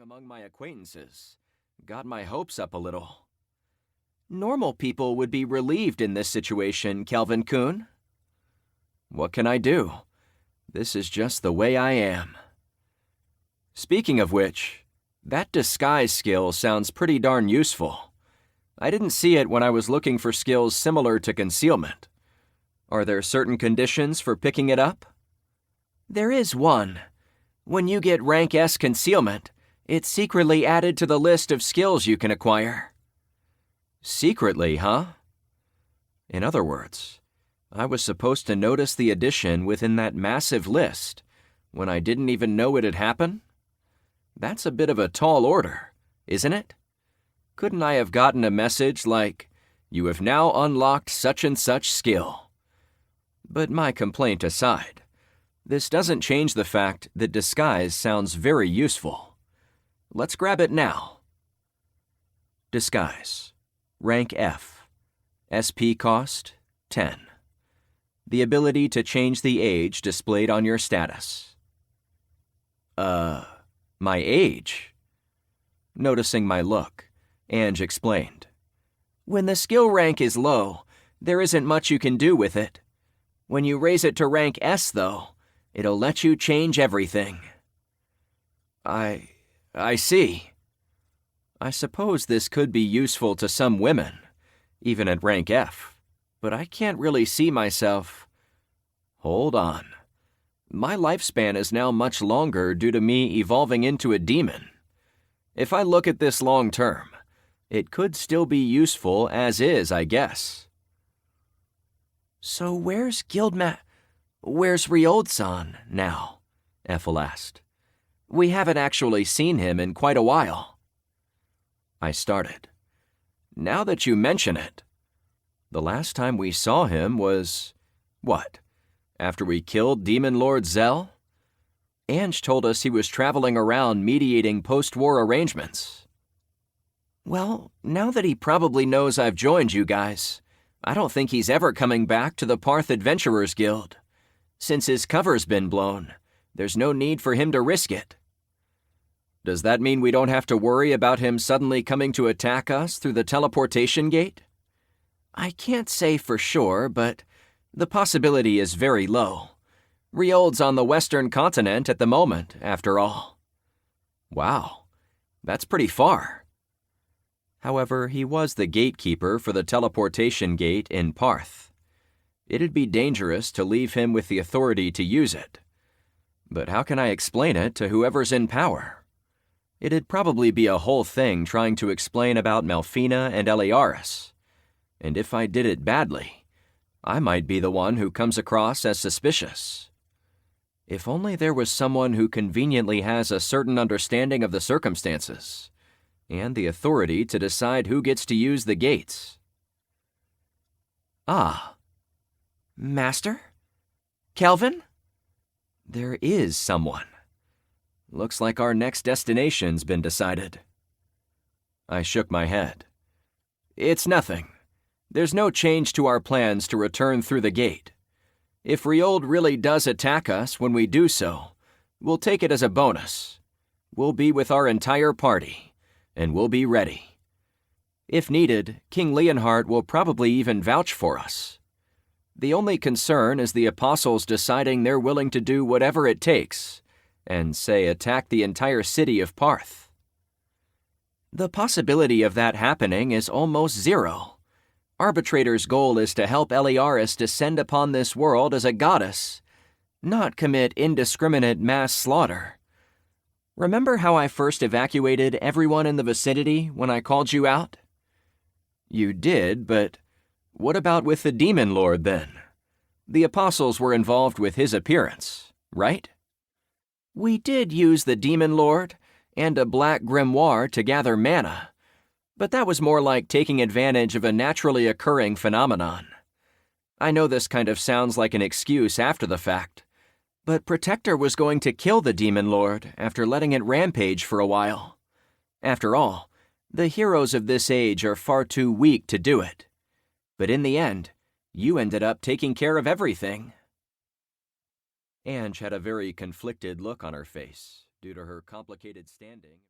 among my acquaintances. Got my hopes up a little. Normal people would be relieved in this situation, Kelvin-kun. What can I do? This is just the way I am. Speaking of which, that disguise skill sounds pretty darn useful. I didn't see it when I was looking for skills similar to concealment. Are there certain conditions for picking it up? There is one. When you get rank S concealment, it's secretly added to the list of skills you can acquire. Secretly, huh? In other words, I was supposed to notice the addition within that massive list when I didn't even know it had happened? That's a bit of a tall order, isn't it? Couldn't I have gotten a message like, "You have now unlocked such and such skill"? But my complaint aside, this doesn't change the fact that disguise sounds very useful. Let's grab it now. Disguise. Rank F. SP cost, 10. The ability to change the age displayed on your status. My age? Noticing my look, Ange explained. When the skill rank is low, there isn't much you can do with it. When you raise it to rank S, though, it'll let you change everything. I see. I suppose this could be useful to some women, even at rank F, but I can't really see myself. Hold on. My lifespan is now much longer due to me evolving into a demon. If I look at this long term, it could still be useful as is, I guess. So where's Ryold-san now? Ethel asked. We haven't actually seen him in quite a while. I started. Now that you mention it, the last time we saw him was, what, after we killed Demon Lord Zell? Ange told us he was traveling around mediating post-war arrangements. Well, now that he probably knows I've joined you guys, I don't think he's ever coming back to the Parth Adventurers Guild. Since his cover's been blown, there's no need for him to risk it. Does that mean we don't have to worry about him suddenly coming to attack us through the teleportation gate? I can't say for sure, but the possibility is very low. Ryold's on the western continent at the moment, after all. Wow, that's pretty far. However, he was the gatekeeper for the teleportation gate in Parth. It'd be dangerous to leave him with the authority to use it. But how can I explain it to whoever's in power? It'd probably be a whole thing trying to explain about Malphina and Eliaris. And if I did it badly, I might be the one who comes across as suspicious. If only there was someone who conveniently has a certain understanding of the circumstances and the authority to decide who gets to use the gates. Ah. Master? Kelvin? There is someone. Looks like our next destination's been decided. I shook my head. It's nothing. There's no change to our plans to return through the gate. If Ryold really does attack us when we do so, we'll take it as a bonus. We'll be with our entire party, and we'll be ready. If needed, King Leonhardt will probably even vouch for us. The only concern is the apostles deciding they're willing to do whatever it takes, and, say, attack the entire city of Parth. The possibility of that happening is almost zero. Arbitrator's goal is to help Eliaris descend upon this world as a goddess, not commit indiscriminate mass slaughter. Remember how I first evacuated everyone in the vicinity when I called you out? You did, but what about with the Demon Lord then? The apostles were involved with his appearance, right? We did use the Demon Lord and a black grimoire to gather mana, but that was more like taking advantage of a naturally occurring phenomenon. I know this kind of sounds like an excuse after the fact, but Protector was going to kill the Demon Lord after letting it rampage for a while. After all, the heroes of this age are far too weak to do it. But in the end, you ended up taking care of everything. Ange had a very conflicted look on her face due to her complicated standing.